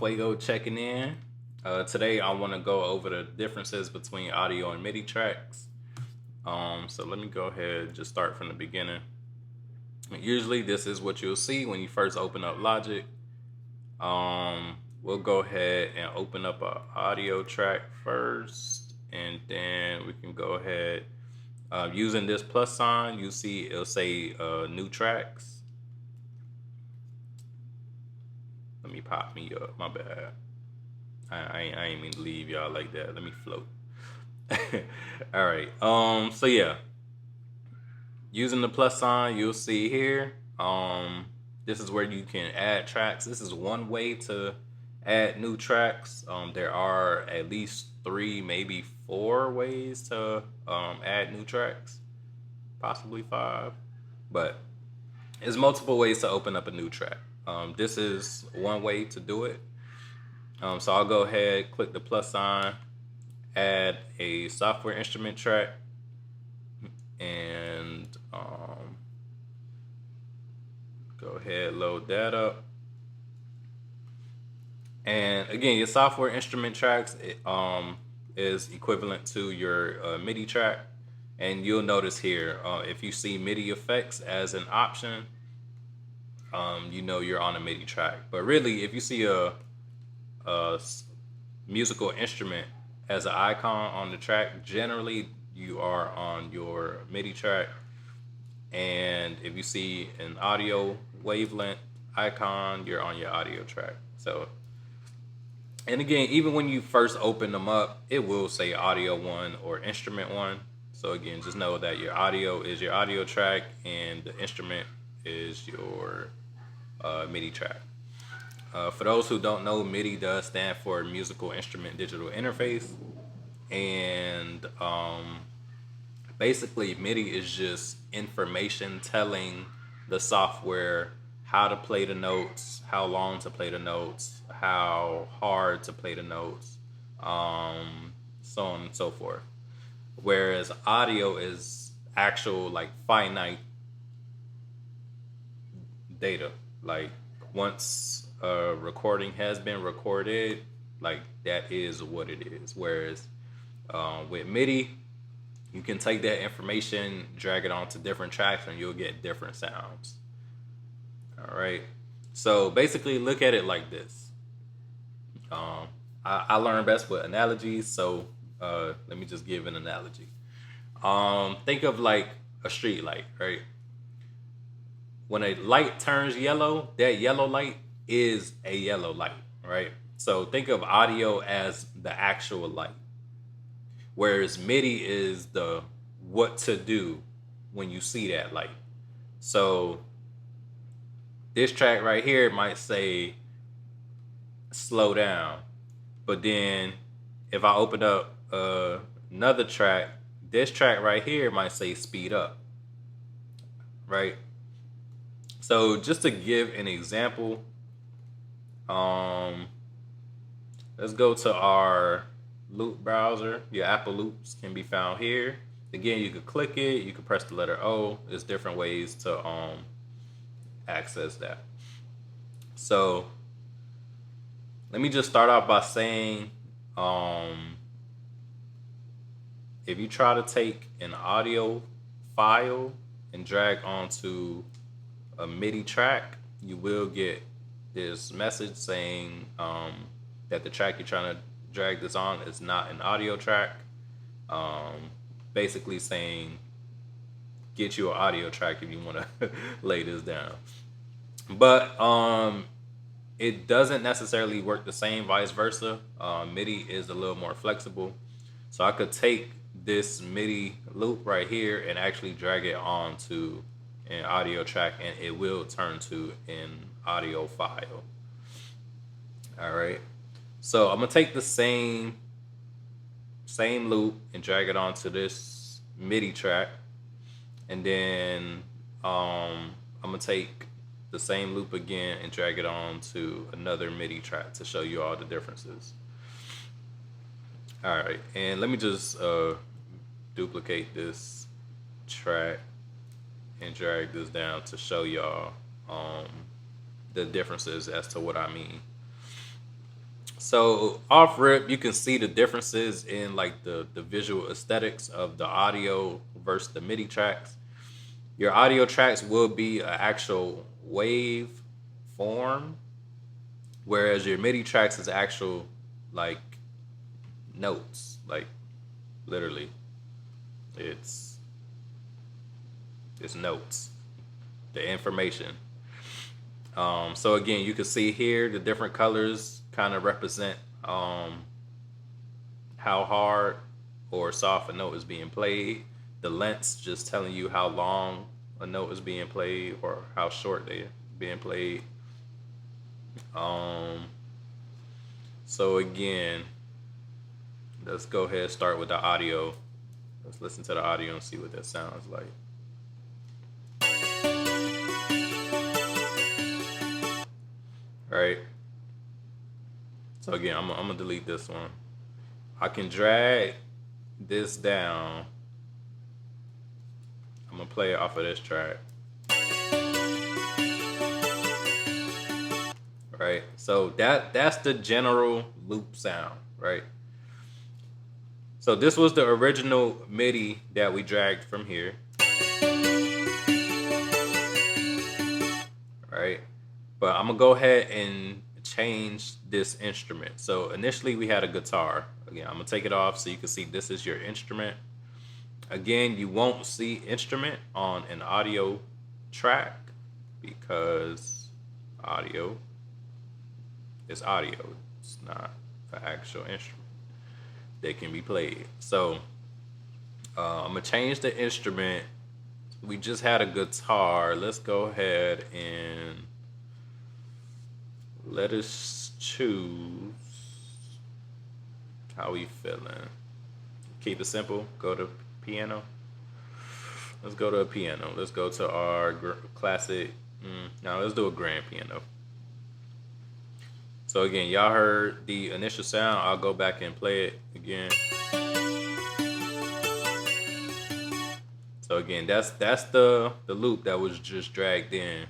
Fwea-Go checking in. Today I want to go over the differences between audio and MIDI tracks. So let me go ahead and just start from the beginning. Usually this is what you'll see when you first open up Logic. We'll go ahead and open up an audio track first, and then we can go ahead. Using this plus sign, you see it'll say new tracks. Let me pop me up, my bad. I ain't mean to leave y'all like that. Let me float. All right. So yeah, using the plus sign, you'll see here. This is where you can add tracks. This is one way to add new tracks. There are at least three, maybe four ways to add new tracks, possibly five, but there's multiple ways to open up a new track. This is one way to do it. So I'll go ahead, click the plus sign, add a software instrument track, and go ahead, load that up. And again, your software instrument tracks is equivalent to your MIDI track. And you'll notice here, if you see MIDI effects as an option, you know you're on a MIDI track. But really, if you see a musical instrument as an icon on the track, generally you are on your MIDI track. And if you see an audio wavelength icon, you're on your audio track. So, and again, even when you first open them up, it will say audio one or instrument one. So again, just know that your audio is your audio track and the instrument is your MIDI track. For those who don't know, MIDI does stand for Musical Instrument Digital Interface. And basically, MIDI is just information telling the software how to play the notes, how long to play the notes, how hard to play the notes, so on and so forth. Whereas audio is actual, like, finite data. Like, once a recording has been recorded, like, that is what it is. Whereas with MIDI, you can take that information, drag it onto different tracks, and you'll get different sounds. All right. So basically, look at it like this. I learn best with analogies, so let me just give an analogy. Think of like a street light, right? When a light turns yellow, that yellow light is a yellow light, right? So think of audio as the actual light, whereas MIDI is the what to do when you see that light. So this track right here might say slow down, but then if I open up another track, this track right here might say speed up, right? So just to give an example, let's go to our loop browser. Your Apple loops can be found here. Again, you could click it, you could press the letter O. There's different ways to access that. So let me just start off by saying, if you try to take an audio file and drag onto a MIDI track, you will get this message saying that the track you're trying to drag this on is not an audio track. Basically saying, get you an audio track if you want to lay this down. But it doesn't necessarily work the same, vice versa. MIDI is a little more flexible. So I could take this MIDI loop right here and actually drag it onto an audio track, and it will turn to an audio file. All right. So I'm gonna take the same loop and drag it onto this MIDI track, and then I'm gonna take the same loop again and drag it on to another MIDI track to show you all the differences. All right, and let me just duplicate this track and drag this down to show y'all the differences as to what I mean. So off rip, you can see the differences in like the visual aesthetics of the audio versus the MIDI tracks. Your audio tracks will be an actual wave form, whereas your MIDI tracks is actual like notes, like literally, it's it's notes, the information. So again, you can see here the different colors kind of represent how hard or soft a note is being played. The lengths just telling you how long a note is being played or how short they're being played. Um, so again, let's go ahead and start with the audio. Let's listen to the audio and see what that sounds like. All right. So again, I'm gonna delete this one. I can drag this down. I'm gonna play it off of this track. Right. So that's the general loop sound, right? So this was the original MIDI that we dragged from here. Right? But I'm gonna go ahead and change this instrument. So initially we had a guitar. Again, I'm gonna take it off so you can see this is your instrument. Again, you won't see instrument on an audio track because audio is audio. It's not an actual instrument that can be played. So I'm gonna change the instrument. We just had a guitar. Let's go ahead and let us choose how we feeling. Keep it simple. Go to piano. Let's go to a piano. Let's go to our classic. Now let's do a grand piano. So again, y'all heard the initial sound. I'll go back and play it again. So again, that's the loop that was just dragged in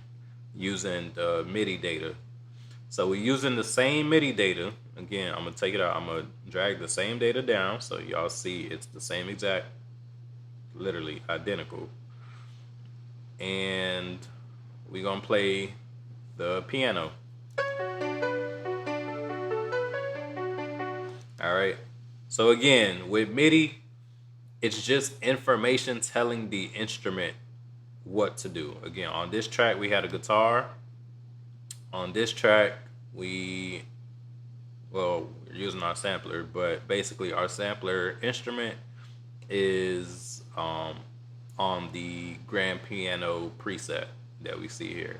using the MIDI data. So we're using the same MIDI data. Again, I'm gonna take it out. I'm gonna drag the same data down so y'all see it's the same exact, literally identical. And we're gonna play the piano. All right. So again, with MIDI, it's just information telling the instrument what to do. Again, on this track, we had a guitar. On this track, we're using our sampler, but basically our sampler instrument is on the grand piano preset that we see here.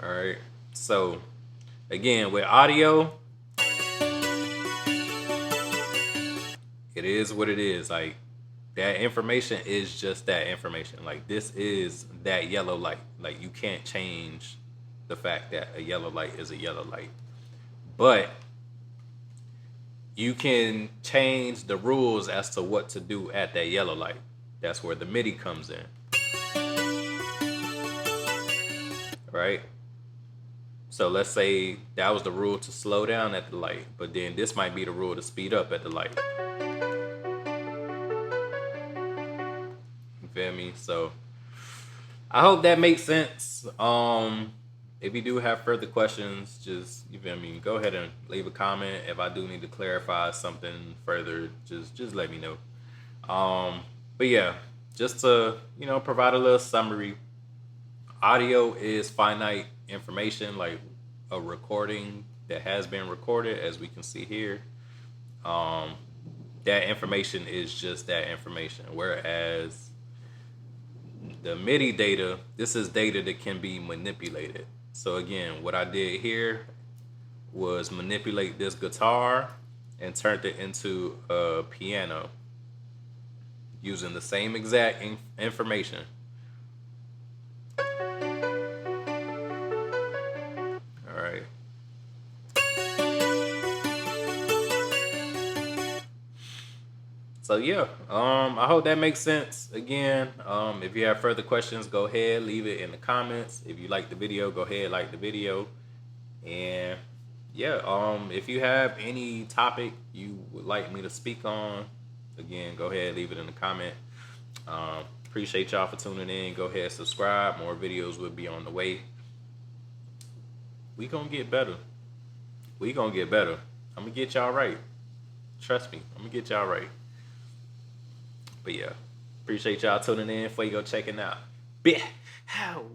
All right. So again, with audio, it is what it is. Like that information is just that information. Like this is that yellow light. Like you can't change the fact that a yellow light is a yellow light. But you can change the rules as to what to do at that yellow light. That's where the MIDI comes in. Right? So let's say that was the rule to slow down at the light, but then this might be the rule to speed up at the light. You feel me? So I hope that makes sense. If you do have further questions, just you feel me, go ahead and leave a comment. If I do need to clarify something further, just let me know. But yeah, just to provide a little summary. Audio is finite information, like a recording that has been recorded, as we can see here. That information is just that information. Whereas the MIDI data, this is data that can be manipulated. So again, what I did here was manipulate this guitar and turned it into a piano using the same exact information. All right. So yeah, I hope that makes sense. Again, if you have further questions, go ahead, leave it in the comments. If you like the video, go ahead, like the video. And yeah, if you have any topic you would like me to speak on, again, go ahead, leave it in the comment. Appreciate y'all for tuning in. Go ahead, subscribe. More videos will be on the way. We gonna get better. We gonna get better. I'm gonna get y'all right. Trust me, I'm gonna get y'all right. But yeah, appreciate y'all tuning in. Fwea-Go checking out. How?